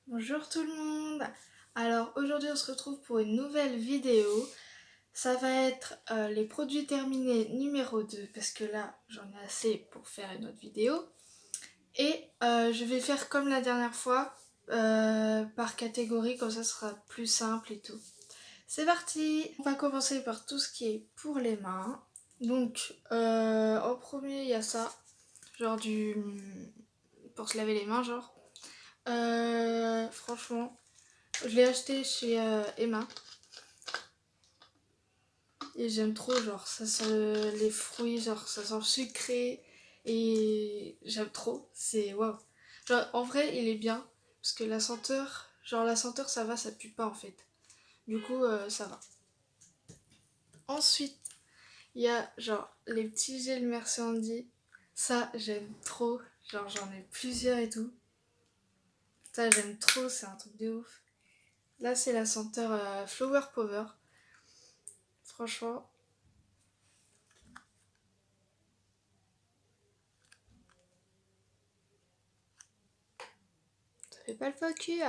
Bonjour tout le monde. Alors aujourd'hui on se retrouve pour une nouvelle vidéo. Ça va être les produits terminés numéro 2 parce que là j'en ai assez pour faire une autre vidéo. Et je vais faire comme la dernière fois par catégorie, comme ça sera plus simple et tout. C'est parti. On va commencer par tout ce qui est pour les mains. Donc en premier il y a ça, genre pour se laver les mains genre. Franchement, je l'ai acheté chez Emma et j'aime trop, genre ça sent les fruits, genre ça sent sucré et j'aime trop, c'est waouh. Genre en vrai il est bien parce que la senteur ça va, ça pue pas en fait. Du coup ça va. Ensuite il y a genre les petits gels Merci Andy, ça j'aime trop, genre j'en ai plusieurs et tout. Ça j'aime trop, c'est un truc de ouf. Là c'est la senteur Flower Power, franchement. Fais pas le focus.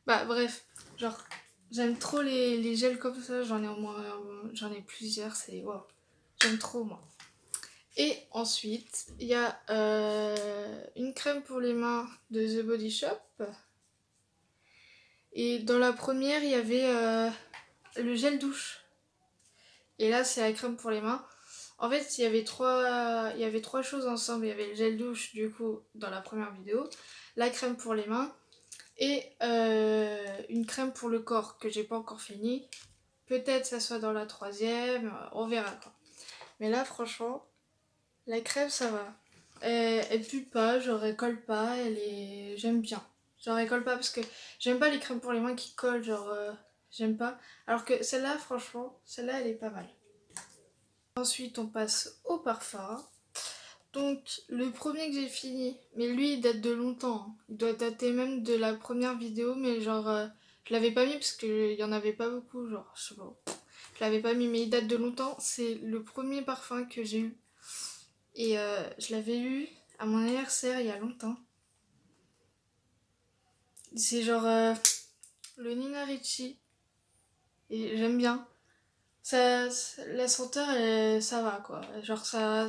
Bah bref, genre j'aime trop les gels comme ça, j'en ai au moins j'en ai plusieurs, c'est waouh. J'aime trop moi. Et ensuite, il y a une crème pour les mains de The Body Shop. Et dans la première, il y avait le gel douche. Et là, c'est la crème pour les mains. En fait, il y avait trois choses ensemble. Il y avait le gel douche, du coup, dans la première vidéo, la crème pour les mains et une crème pour le corps que j'ai pas encore fini. Peut-être ça soit dans la troisième, on verra quoi. Mais là, franchement, la crème ça va. Elle pue pas, genre elle colle pas, j'aime bien. Genre elle colle pas parce que j'aime pas les crèmes pour les mains qui collent, genre j'aime pas. Alors que celle-là, franchement, celle-là elle est pas mal. Ensuite, on passe au parfum. Donc, le premier que j'ai fini, mais lui il date de longtemps, hein. Il doit dater même de la première vidéo, mais genre je l'avais pas mis parce qu'il y en avait pas beaucoup, genre je sais pas. Je l'avais pas mis, mais il date de longtemps. C'est le premier parfum que j'ai eu. Et je l'avais eu à mon anniversaire il y a longtemps. C'est genre le Nina Ricci. Et j'aime bien. La senteur, ça va quoi. Genre ça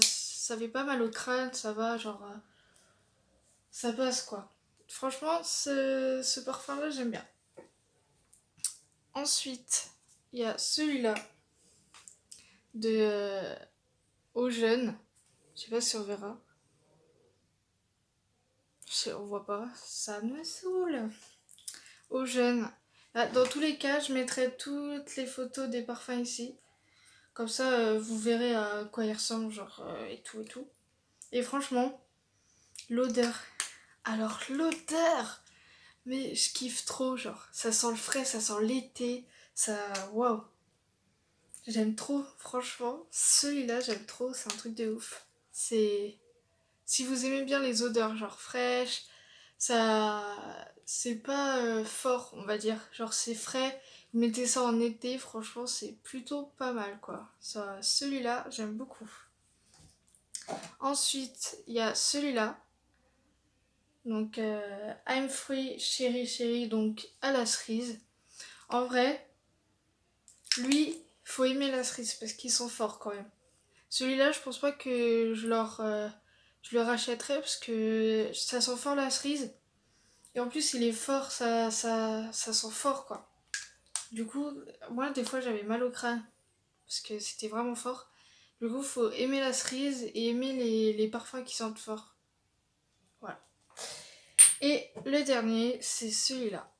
fait pas mal au crâne, ça va, genre ça passe quoi. Franchement, ce parfum-là, j'aime bien. Ensuite, il y a celui-là de Eau Jeune. Je sais pas si on verra. On voit pas. Ça me saoule. Eau Jeune. Ah, dans tous les cas, je mettrai toutes les photos des parfums ici. Comme ça, vous verrez à quoi ils ressemblent, genre, et tout et tout. Et franchement, l'odeur. Alors, l'odeur! Mais je kiffe trop, genre. Ça sent le frais, ça sent l'été. Ça. Waouh! J'aime trop, franchement. Celui-là, j'aime trop, c'est un truc de ouf. C'est. Si vous aimez bien les odeurs, genre fraîches, ça. C'est pas fort, on va dire. Genre, c'est frais. Vous mettez ça en été, franchement, c'est plutôt pas mal, quoi. Ça, celui-là, j'aime beaucoup. Ensuite, il y a celui-là. Donc, I'm Free Chérie Chérie, donc à la cerise. En vrai, lui, faut aimer la cerise parce qu'ils sont forts quand même. Celui-là, je pense pas que je le rachèterai parce que ça sent fort la cerise. Et en plus, il est fort, ça sent fort quoi. Du coup, moi, des fois, j'avais mal au crâne parce que c'était vraiment fort. Du coup, faut aimer la cerise et aimer les parfums qui sentent fort. Voilà. Et le dernier, c'est celui-là,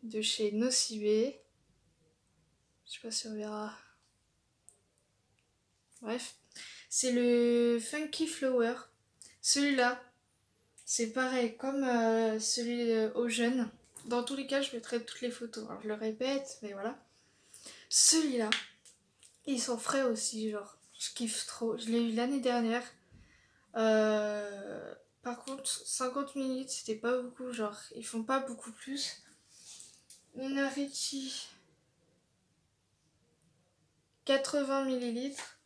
de chez Nocibé. Je sais pas si on verra. Bref. C'est le Funky Flower. Celui-là, c'est pareil, comme celui aux jeunes. Dans tous les cas, je mettrai toutes les photos. Alors, je le répète, mais voilà. Celui-là, ils sont frais aussi, genre. Je kiffe trop. Je l'ai eu l'année dernière. Par contre, 50 ml, c'était pas beaucoup. Genre, ils font pas beaucoup plus. Nina Ricci, 80 millilitres.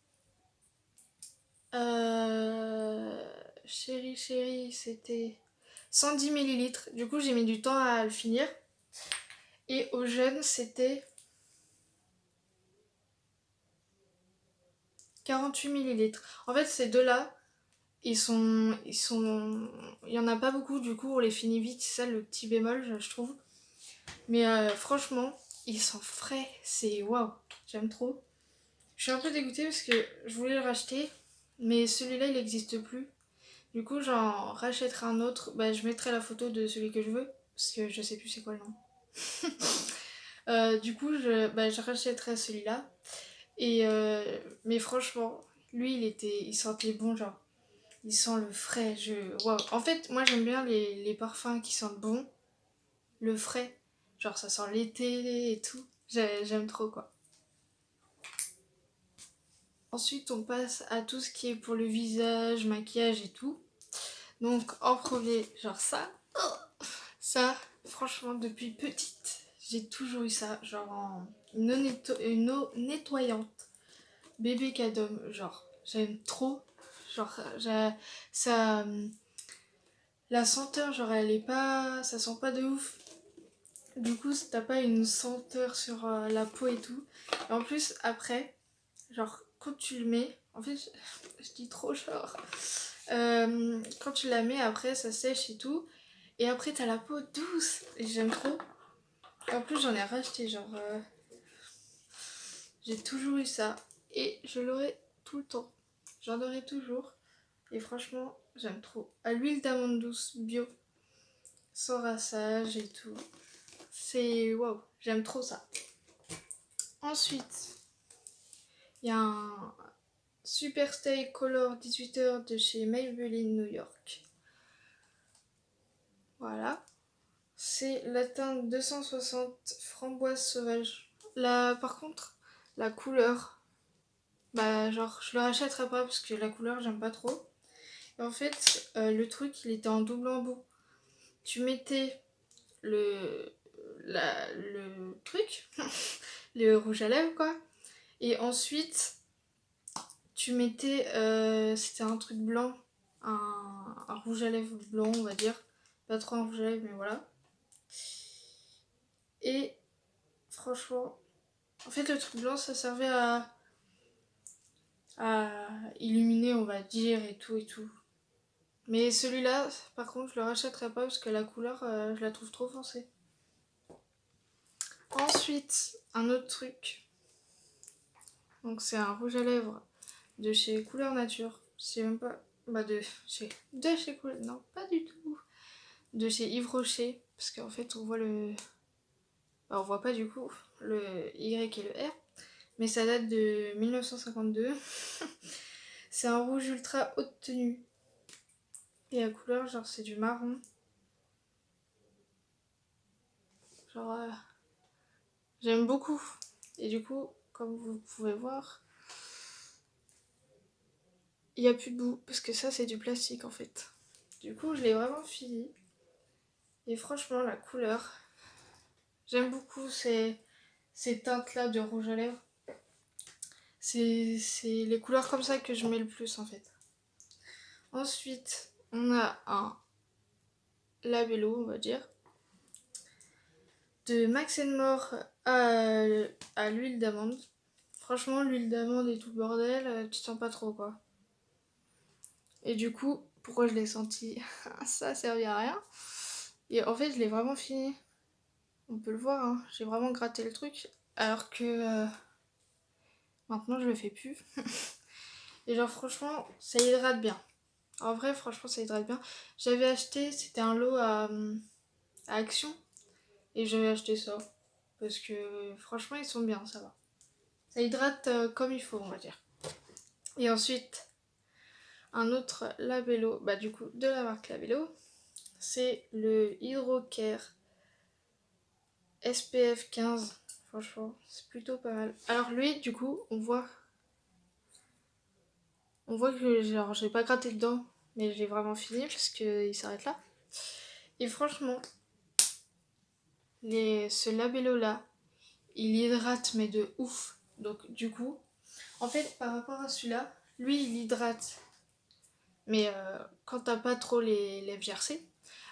Chérie, chérie, c'était 110 millilitres. Du coup, j'ai mis du temps à le finir. Et au jeune, c'était 48 millilitres. En fait, ces deux-là, il y en a pas beaucoup, du coup, on les finit vite. C'est ça le petit bémol, je trouve. Mais franchement, ils sont frais. C'est waouh, j'aime trop. Je suis un peu dégoûtée parce que je voulais le racheter, mais celui-là, il n'existe plus. Du coup, j'en rachèterai un autre. Bah, je mettrai la photo de celui que je veux, parce que je sais plus c'est quoi le nom. Du coup, je rachèterai celui-là. Mais franchement, lui, il sentait bon, genre. Il sent le frais. Waouh. En fait, moi, j'aime bien les parfums qui sentent bon, le frais. Genre, ça sent l'été et tout. J'aime trop, quoi. Ensuite, on passe à tout ce qui est pour le visage, maquillage et tout. Donc, en premier, genre ça. Ça, franchement, depuis petite, j'ai toujours eu ça. Genre une eau nettoyante. Bébé Cadom, genre, j'aime trop. Genre, ça. La senteur, genre, elle est pas. Ça sent pas de ouf. Du coup, t'as pas une senteur sur la peau et tout. Et en plus, après, genre, quand tu le mets. En fait, je dis trop genre. Quand tu la mets, après, ça sèche et tout. Et après, t'as la peau douce. Et j'aime trop. En plus, j'en ai racheté, genre. J'ai toujours eu ça. Et je l'aurai tout le temps. J'en aurai toujours. Et franchement, j'aime trop. À l'huile d'amande douce bio. Sans rinçage et tout. C'est waouh. J'aime trop ça. Ensuite, il y a un Super Stay Color 18h de chez Maybelline New York. Voilà. C'est la teinte 260 framboise sauvage. Là, par contre, la couleur, bah genre je le rachèterai pas parce que la couleur j'aime pas trop. Et en fait, le truc il était en double embout. Tu mettais le, le truc, le rouge à lèvres quoi. Et ensuite, tu mettais, c'était un truc blanc, un rouge à lèvres blanc on va dire. Pas trop un rouge à lèvres mais voilà. Et franchement, en fait le truc blanc ça servait à illuminer on va dire et tout et tout. Mais celui-là par contre je le rachèterai pas parce que la couleur je la trouve trop foncée. Ensuite un autre truc, donc c'est un rouge à lèvres de chez Couleur Nature. C'est même pas, bah de chez Couleur, non pas du tout. De chez Yves Rocher, parce qu'en fait on voit le, bah, on voit pas du coup le Y et le R, mais ça date de 1952. C'est un rouge ultra haute tenue. Et la couleur, genre, c'est du marron. Genre, j'aime beaucoup. Et du coup, comme vous pouvez voir, il n'y a plus de bout, parce que ça, c'est du plastique en fait. Du coup, je l'ai vraiment fini. Et franchement, la couleur, j'aime beaucoup ces teintes-là de rouge à lèvres. C'est les couleurs comme ça que je mets le plus en fait. Ensuite, on a un labello, on va dire, de Max More à l'huile d'amande. Franchement, l'huile d'amande et tout le bordel, tu sens pas trop quoi. Et du coup, pourquoi je l'ai senti? Ça servait à rien. Et en fait, je l'ai vraiment fini. On peut le voir, hein. J'ai vraiment gratté le truc. Alors que maintenant, je le fais plus. Et genre, franchement, ça hydrate bien. En vrai, franchement, ça hydrate bien. J'avais acheté, c'était un lot à Action. Et j'avais acheté ça. Parce que franchement, ils sont bien, ça va. Ça hydrate comme il faut, on va dire. Et ensuite, un autre labello, bah du coup, de la marque Labello. C'est le Hydrocare SPF 15. Franchement, c'est plutôt pas mal. Alors lui, du coup, on voit que genre j'ai pas gratté dedans, mais j'ai vraiment fini parce qu'il s'arrête là. Et franchement, ce labello là, il hydrate mais de ouf. Donc du coup, en fait par rapport à celui-là, lui il hydrate. Mais quand t'as pas trop les lèvres gercées.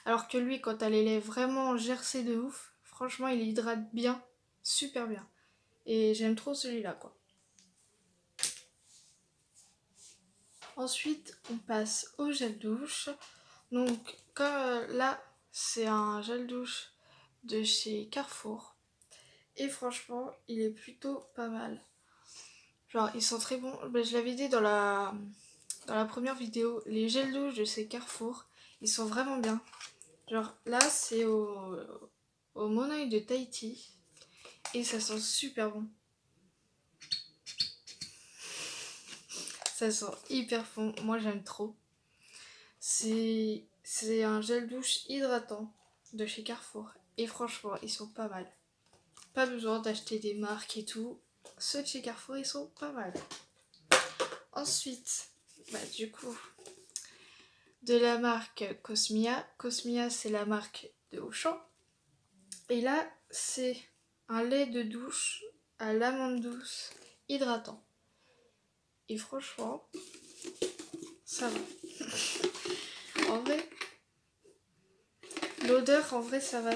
Alors que lui, quand t'as les lèvres vraiment gercées de ouf, franchement, il hydrate bien, super bien. Et j'aime trop celui-là, quoi. Ensuite, on passe au gel douche. Donc, comme là, c'est un gel douche de chez Carrefour. Et franchement, il est plutôt pas mal. Genre, ils sont très bons. Ben, je l'avais dit dans la première vidéo, les gels douche de chez Carrefour, ils sont vraiment bien. Genre, là, c'est au Monoeil de Tahiti. Et ça sent super bon. Ça sent hyper bon. Moi, j'aime trop. C'est un gel douche hydratant de chez Carrefour. Et franchement, ils sont pas mal. Pas besoin d'acheter des marques et tout. Ceux de chez Carrefour, ils sont pas mal. Ensuite, du coup, de la marque Cosmia. Cosmia, c'est la marque de Auchan. Et là, c'est un lait de douche à l'amande douce hydratant. Et franchement, ça va. En vrai, l'odeur, en vrai, ça va.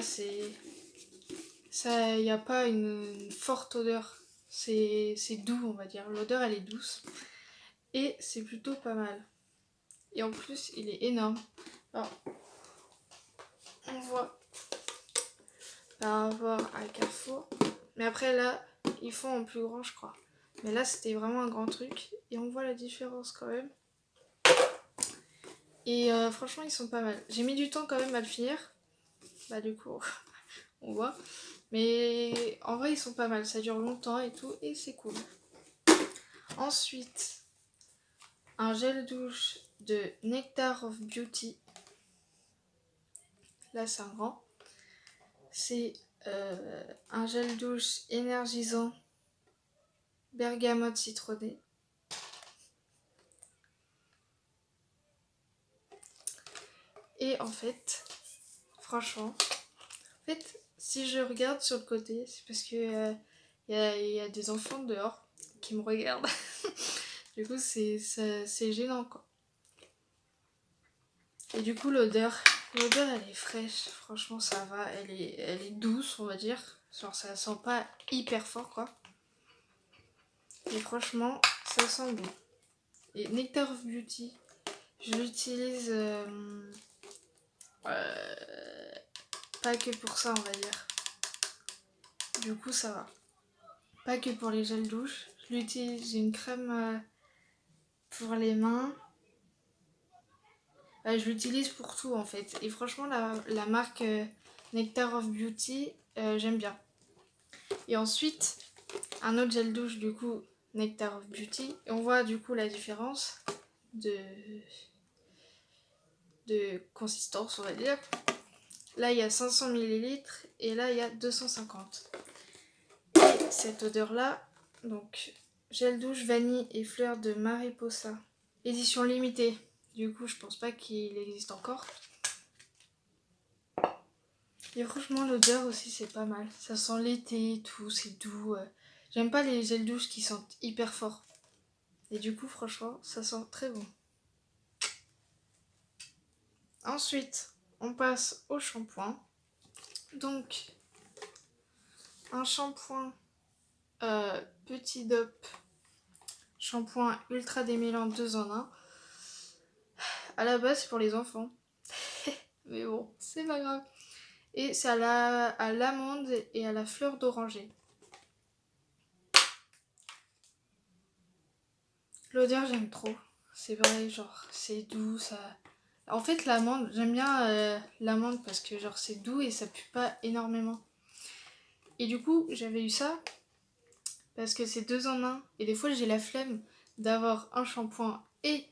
Ça, y a pas une forte odeur. C'est doux, on va dire. L'odeur, elle est douce. Et c'est plutôt pas mal. Et en plus, il est énorme. Alors, on voit par rapport à Carrefour. Mais après, là, ils font en plus grand, je crois. Mais là, c'était vraiment un grand truc. Et on voit la différence quand même. Et franchement, ils sont pas mal. J'ai mis du temps quand même à le finir. Bah, du coup, on voit. Mais en vrai, ils sont pas mal. Ça dure longtemps et tout. Et c'est cool. Ensuite, un gel douche de Nectar of Beauty. Là, c'est un grand. C'est un gel douche énergisant bergamote citronné. Et en fait, franchement, si je regarde sur le côté, c'est parce que y a des enfants dehors qui me regardent. Du coup, c'est gênant, quoi. Et du coup, l'odeur, elle est fraîche. Franchement, ça va. Elle est douce, on va dire. Genre, ça sent pas hyper fort, quoi. Et franchement, ça sent bon. Et Nectar of Beauty, je l'utilise pas que pour ça, on va dire. Du coup, ça va. Pas que pour les gels douche. Je l'utilise, j'ai une crème pour les mains. Je l'utilise pour tout en fait. Et franchement, la marque Nectar of Beauty, j'aime bien. Et ensuite, un autre gel douche du coup, Nectar of Beauty. Et on voit du coup la différence de consistance, on va dire. Là, il y a 500 ml et là, il y a 250. Et cette odeur-là, donc gel douche vanille et fleurs de Mariposa. Édition limitée. Du coup, je pense pas qu'il existe encore. Et franchement, l'odeur aussi, c'est pas mal. Ça sent l'été et tout, c'est doux. J'aime pas les gels douche qui sentent hyper fort. Et du coup, franchement, ça sent très bon. Ensuite, on passe au shampoing. Donc, un shampoing Petit Dop. Shampoing ultra démêlant 2 en 1. À la base, c'est pour les enfants. Mais bon, c'est pas grave. Et c'est à l'amande et à la fleur d'oranger. L'odeur, j'aime trop. C'est vrai, genre, c'est doux, ça... En fait, l'amande, j'aime bien l'amande parce que, genre, c'est doux et ça pue pas énormément. Et du coup, j'avais eu ça parce que c'est 2 en 1. Et des fois, j'ai la flemme d'avoir un shampoing et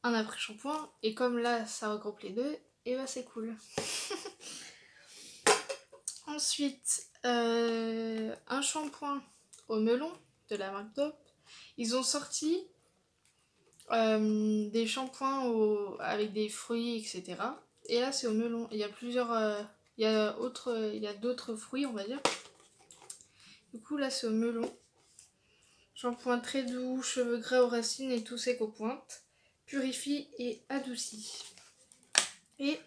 un après-shampoing. Et comme là, ça regroupe les deux, et bah, c'est cool. Ensuite, un shampoing au melon de la marque Dop. Ils ont sorti des shampoings avec des fruits, etc. Et là, c'est au melon. Il y a plusieurs... il y a d'autres fruits, on va dire. Du coup, là, c'est au melon. Shampoing très doux, cheveux gras aux racines et tout sec aux pointes. Purifie et adoucit. Et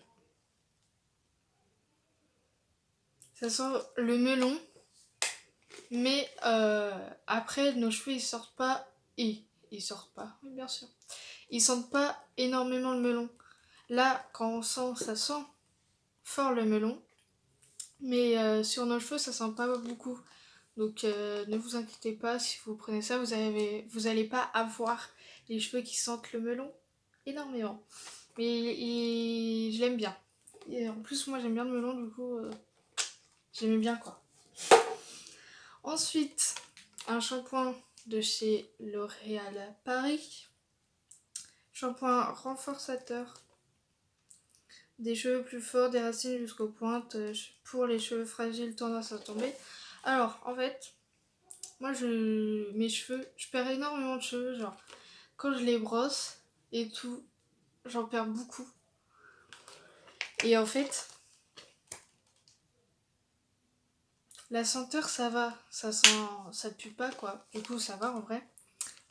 Ça sent le melon. Mais après, nos cheveux, ils sortent pas. Et ils sortent pas, oui, bien sûr. Ils sentent pas énormément le melon. Là, quand on sent, ça sent fort le melon. Mais sur nos cheveux, ça sent pas beaucoup. Donc ne vous inquiétez pas, si vous prenez ça, vous allez pas avoir les cheveux qui sentent le melon énormément. Mais je l'aime bien. Et en plus, moi j'aime bien le melon, du coup, j'aimais bien quoi. Ensuite, un shampoing de chez L'Oréal Paris. Shampoing renforçateur. Des cheveux plus forts, des racines jusqu'aux pointes, pour les cheveux fragiles, tendance à tomber. Alors, en fait, moi, mes cheveux, je perds énormément de cheveux, genre, quand je les brosse et tout, j'en perds beaucoup. Et en fait, la senteur, ça va, ça pue pas, quoi. Du coup, ça va, en vrai.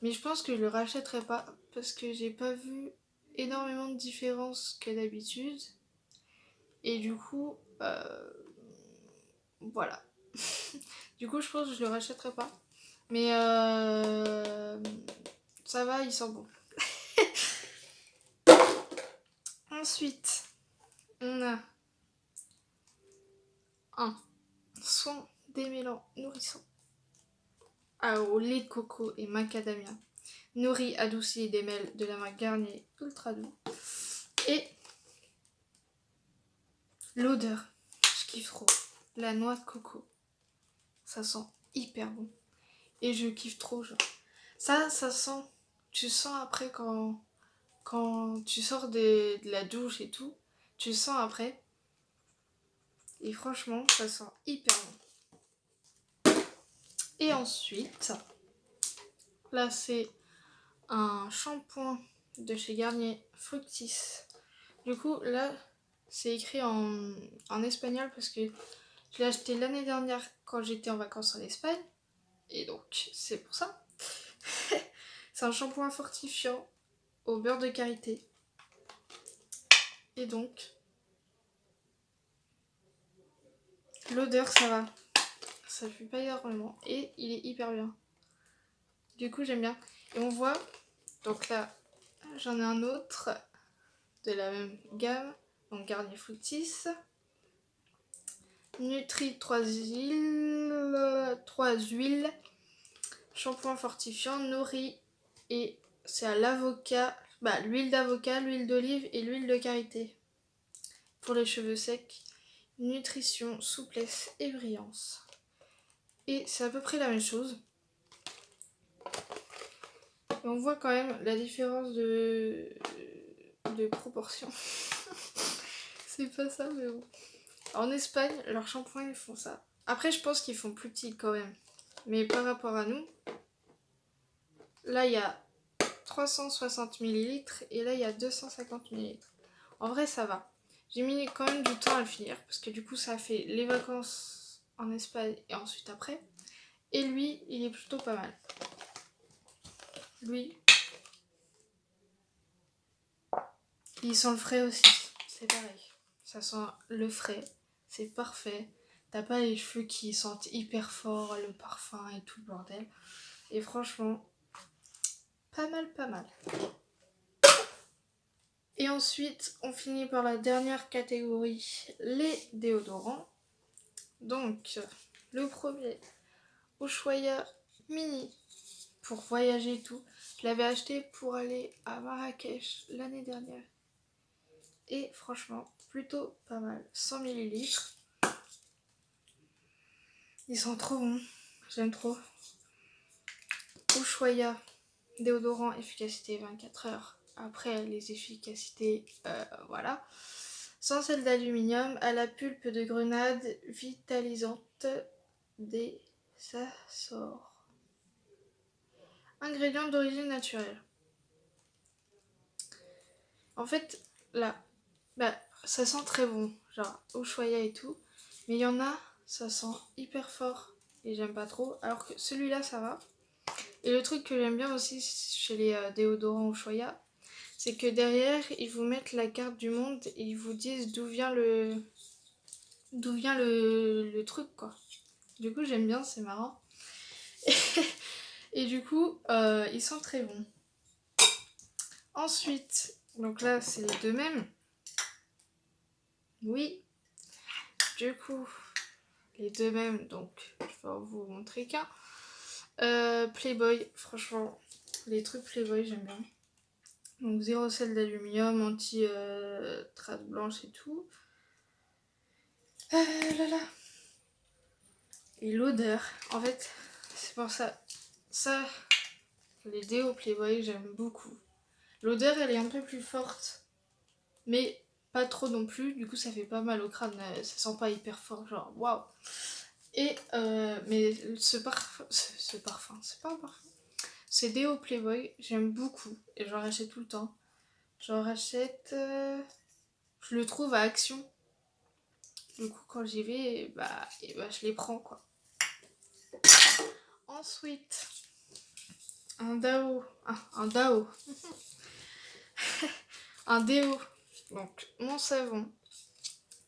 Mais je pense que je le rachèterai pas, parce que j'ai pas vu énormément de différence que d'habitude. Et du coup, voilà. Du coup, je pense que je le rachèterai pas. Mais ça va, il sent bon. Ensuite, on a un soin démêlant nourrissant au lait de coco et macadamia. Nourri, adouci et démêle de la marque Garnier Ultra Doux. Et l'odeur, je kiffe trop. La noix de coco. Ça sent hyper bon. Et je kiffe trop, genre. Ça sent. Tu sens après quand tu sors de la douche et tout. Tu sens après. Et franchement, ça sent hyper bon. Et ensuite, là c'est un shampoing de chez Garnier Fructis. Du coup, là, c'est écrit en espagnol parce que je l'ai acheté l'année dernière quand j'étais en vacances en Espagne. Et donc, c'est pour ça. C'est un shampoing fortifiant au beurre de karité. Et donc, l'odeur, ça va. Ça pue pas énormément. Et il est hyper bien. Du coup, j'aime bien. Et on voit, donc là, j'en ai un autre de la même gamme. Donc, Garnier Fructis. Nutri 3 huiles. Shampoing fortifiant, nourri. Et c'est à l'avocat. L'huile d'avocat, l'huile d'olive et l'huile de karité. Pour les cheveux secs. Nutrition, souplesse et brillance. Et c'est à peu près la même chose. Et on voit quand même la différence de proportion. C'est pas ça, mais bon. En Espagne, leurs shampoings, ils font ça. Après, je pense qu'ils font plus petit quand même. Mais par rapport à nous, là, il y a 360 ml et là, il y a 250 ml. En vrai, ça va. J'ai mis quand même du temps à le finir parce que du coup, ça a fait les vacances en Espagne et ensuite après. Et lui, il est plutôt pas mal. Lui, il sent le frais aussi. C'est pareil. Ça sent le frais. C'est parfait. T'as pas les cheveux qui sentent hyper fort le parfum et tout le bordel. Et franchement, pas mal, pas mal. Et ensuite, on finit par la dernière catégorie, les déodorants. Donc, le premier, Ushuaïa Mini, pour voyager et tout. Je l'avais acheté pour aller à Marrakech l'année dernière. Et franchement, plutôt pas mal. 100 ml. Ils sont trop bons. J'aime trop. Ushuaïa, déodorant, efficacité 24 heures. Après, les efficacités, voilà. Sans sel d'aluminium, à la pulpe de grenade, vitalisante des açores. Ingrédients d'origine naturelle. En fait, là, ça sent très bon, genre Ushuaïa et tout. Mais il y en a, ça sent hyper fort et j'aime pas trop. Alors que celui-là, ça va. Et le truc que j'aime bien aussi chez les déodorants Ushuaïa, c'est que derrière, ils vous mettent la carte du monde et ils vous disent d'où vient d'où vient le truc quoi. Du coup j'aime bien, c'est marrant. Et du coup ils sont très bons. Ensuite, donc là c'est les deux mêmes. Oui. Du coup, les deux mêmes, donc je vais vous montrer qu'un. Playboy, franchement, les trucs Playboy j'aime bien. Donc zéro sel d'aluminium, anti traces blanches et tout. Là là. Et l'odeur, en fait, c'est pour ça. Ça, les déos Playboy, j'aime beaucoup. L'odeur, elle est un peu plus forte, mais pas trop non plus. Du coup, ça fait pas mal au crâne. Ça sent pas hyper fort, genre waouh. Et mais ce parfum, c'est pas un parfum. C'est déo Playboy, j'aime beaucoup et j'en rachète tout le temps. J'en rachète, je le trouve à Action. Du coup, quand j'y vais, et bah, je les prends quoi. Ensuite, un Dao, un déo. Donc, mon savon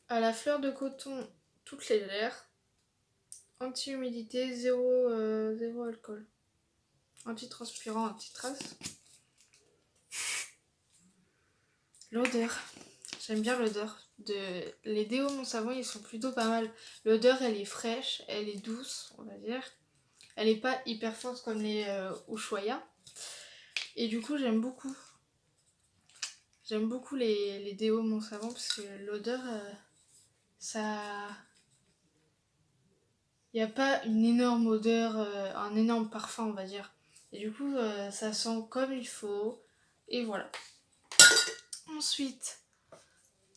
à la fleur de coton toute légère, anti-humidité, zéro alcool, anti-transpirant, anti-trace. L'odeur, j'aime bien l'odeur. Les déos mon savon ils sont plutôt pas mal. L'odeur elle est fraîche, elle est douce on va dire. Elle est pas hyper forte comme les Ushuaïa. Et du coup j'aime beaucoup. J'aime beaucoup les déos mon savon parce que l'odeur ça... Il n'y a pas une énorme odeur, un énorme parfum on va dire. Et du coup ça sent comme il faut. Et voilà. Ensuite,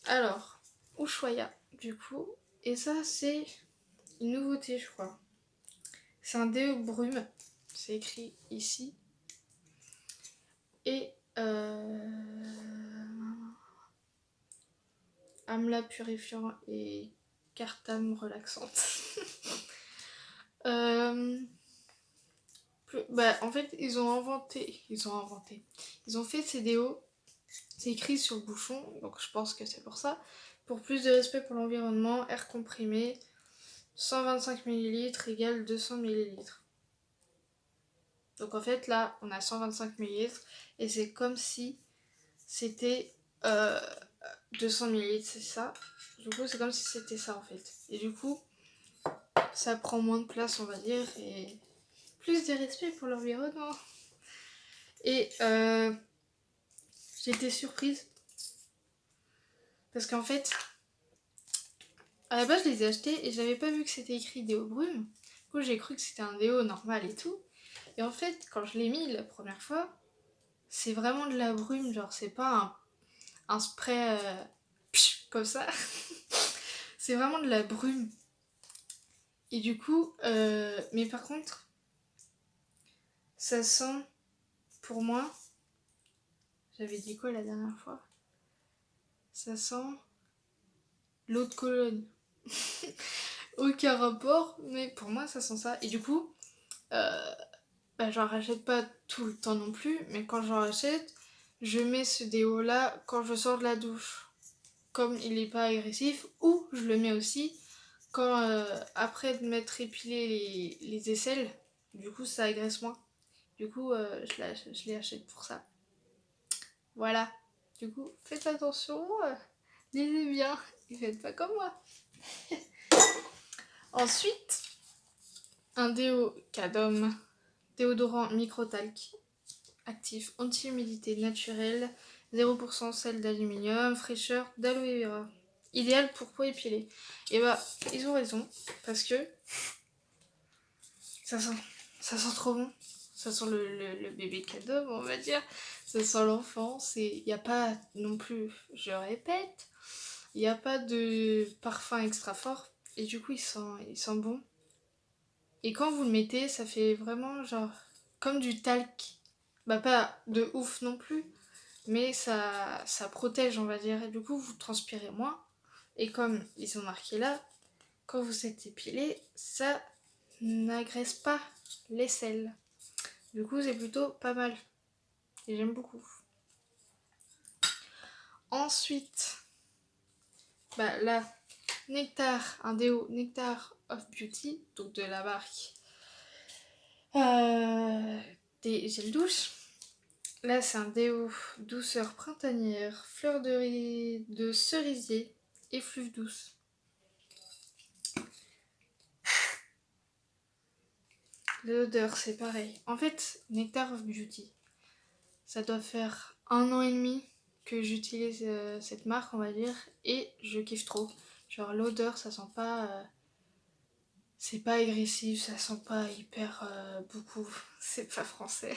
alors, Ushuaïa du coup. Et ça c'est une nouveauté je crois. C'est un déo brume, c'est écrit ici. Et amla purifiant et cartame relaxante. En fait, ils ont fait ces déos, c'est écrit sur le bouchon, donc je pense que c'est pour ça. Pour plus de respect pour l'environnement, air comprimé, 125 ml égale 200 ml. Donc en fait là on a 125 ml et c'est comme si c'était 200 ml, c'est ça. Du coup c'est comme si c'était ça en fait. Et du coup ça prend moins de place on va dire et plus de respect pour l'environnement. Et j'étais surprise parce qu'en fait à la base je les ai achetés et j'avais pas vu que c'était écrit déo brume. Du coup j'ai cru que c'était un déo normal et tout. Et en fait quand je l'ai mis la première fois c'est vraiment de la brume, genre c'est pas un spray comme ça. C'est vraiment de la brume. Et du coup, mais par contre, ça sent, pour moi, j'avais dit quoi la dernière fois? Ça sent l'eau de Cologne. Aucun rapport, mais pour moi ça sent ça. Et du coup, j'en rachète pas tout le temps non plus, mais quand j'en rachète, je mets ce déo là quand je sors de la douche. Comme il est pas agressif, ou je le mets aussi quand après de m'être épilé les aisselles, du coup ça agresse moins. Du coup je les achète pour ça. Voilà. Du coup faites attention, lisez bien et faites pas comme moi. Ensuite, un déo Cadom, déodorant microtalc, actif, anti-humidité naturelle, 0% sel d'aluminium, fraîcheur d'aloe vera. Idéal pour peau épilée. Et bah, ils ont raison, parce que ça sent trop bon. Ça sent le bébé cadeau, on va dire. Ça sent l'enfance. Et il n'y a pas non plus, je répète, il n'y a pas de parfum extra fort. Et du coup, il sent bon. Et quand vous le mettez, ça fait vraiment genre comme du talc. Bah, pas de ouf non plus. Mais ça protège, on va dire. Et du coup, vous transpirez moins. Et comme ils ont marqué là, quand vous êtes épilé, ça n'agresse pas les selles. Du coup, c'est plutôt pas mal. Et j'aime beaucoup. Ensuite, là, Nectar, un déo Nectar of Beauty, donc de la marque des gels douche. Là, c'est un déo douceur printanière, fleur de cerisier, effluve douce. L'odeur, c'est pareil. En fait, Nectar of Beauty, ça doit faire 1 an et demi que j'utilise cette marque, on va dire, et je kiffe trop. Genre, l'odeur, ça sent pas. C'est pas agressif, ça sent pas hyper beaucoup. C'est pas français.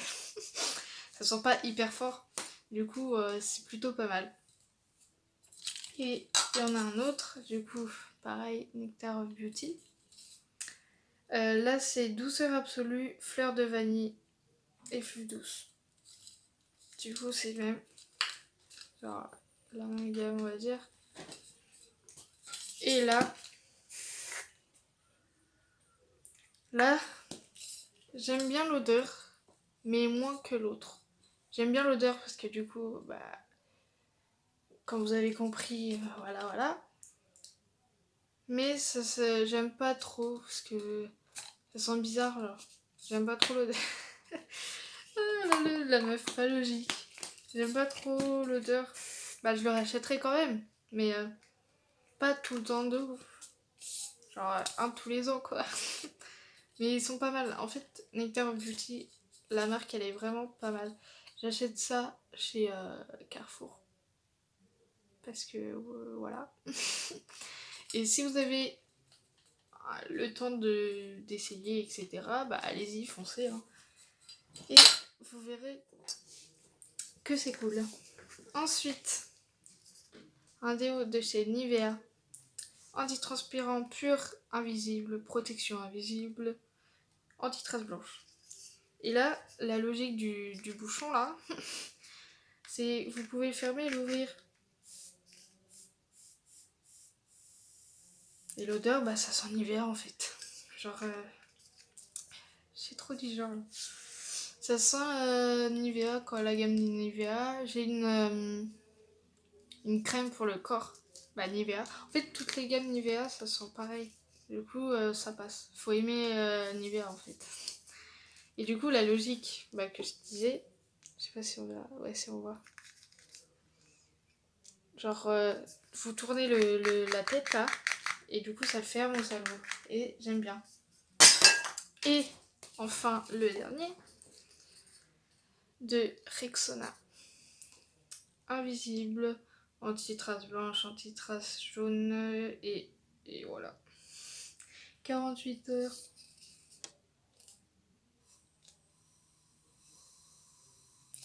Ça sent pas hyper fort. Du coup, c'est plutôt pas mal. Et il y en a un autre, du coup, pareil, Nectar of Beauty. Là, c'est douceur absolue, fleur de vanille et flûte douce. Du coup, c'est même genre la même gamme, on va dire. Et là, j'aime bien l'odeur, mais moins que l'autre. J'aime bien l'odeur parce que du coup, bah, comme vous avez compris, voilà. Mais j'aime pas trop parce que ça sent bizarre, genre. J'aime pas trop l'odeur. La meuf pas logique. J'aime pas trop l'odeur. Bah, je le rachèterai quand même, mais pas tout le temps de ouf. Genre un tous les ans, quoi. Mais ils sont pas mal. En fait, Nectar of Beauty, la marque, elle est vraiment pas mal. J'achète ça chez Carrefour. Parce que voilà. Et si vous avez le temps d'essayer, etc., bah allez-y, foncez. Hein. Et vous verrez que c'est cool. Ensuite, un déo de chez Nivea. Antitranspirant pur, invisible, protection invisible, anti-trace blanche. Et là, la logique du bouchon, là, c'est vous pouvez le fermer et l'ouvrir. Et l'odeur, bah ça sent Nivea en fait. Genre, c'est trop dit genre. Ça sent Nivea, quand la gamme Nivea. J'ai une crème pour le corps, bah Nivea. En fait, toutes les gammes Nivea, ça sent pareil. Du coup, ça passe. Faut aimer Nivea en fait. Et du coup, la logique bah, que je disais, je sais pas si on voit. Ouais, si on voit. Genre, vous tournez la tête là, et du coup, ça le ferme ou ça l'ouvre. Et j'aime bien. Et enfin, le dernier, de Rexona. Invisible, anti-trace blanche, anti-trace jaune, et voilà. 48 heures.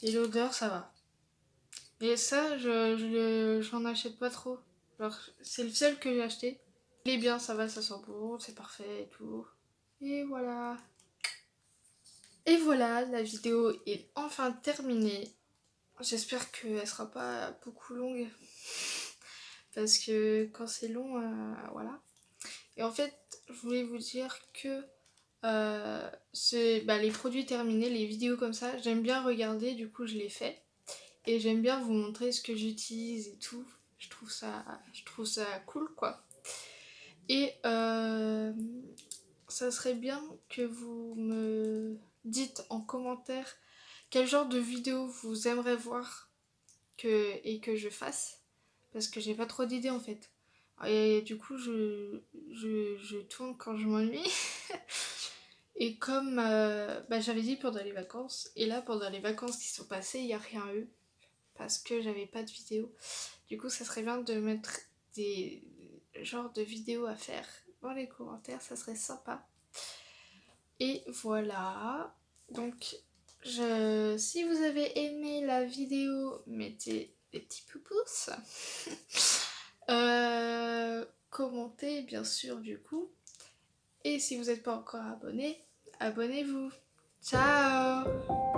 Et l'odeur, ça va. Et ça, j'en achète pas trop. Genre, c'est le seul que j'ai acheté. Il est bien, ça va, ça sent bon, c'est parfait et tout. Et voilà. Et voilà, la vidéo est enfin terminée. J'espère qu'elle sera pas beaucoup longue. Parce que quand c'est long, voilà. Et en fait, je voulais vous dire que les produits terminés, les vidéos comme ça, j'aime bien regarder, du coup je les fais. Et j'aime bien vous montrer ce que j'utilise et tout. Je trouve ça cool, quoi. Et ça serait bien que vous me dites en commentaire quel genre de vidéo vous aimeriez voir et que je fasse. Parce que j'ai pas trop d'idées en fait. Et du coup, je tourne quand je m'ennuie. Et comme j'avais dit pendant les vacances, et là pendant les vacances qui sont passées, il n'y a rien eu. Parce que j'avais pas de vidéo. Du coup, ça serait bien de mettre des genres de vidéos à faire dans les commentaires, ça serait sympa. Et voilà. Donc, si vous avez aimé la vidéo, mettez des petits pouces. Commentez, bien sûr, du coup. Et si vous n'êtes pas encore abonné, abonnez-vous. Ciao!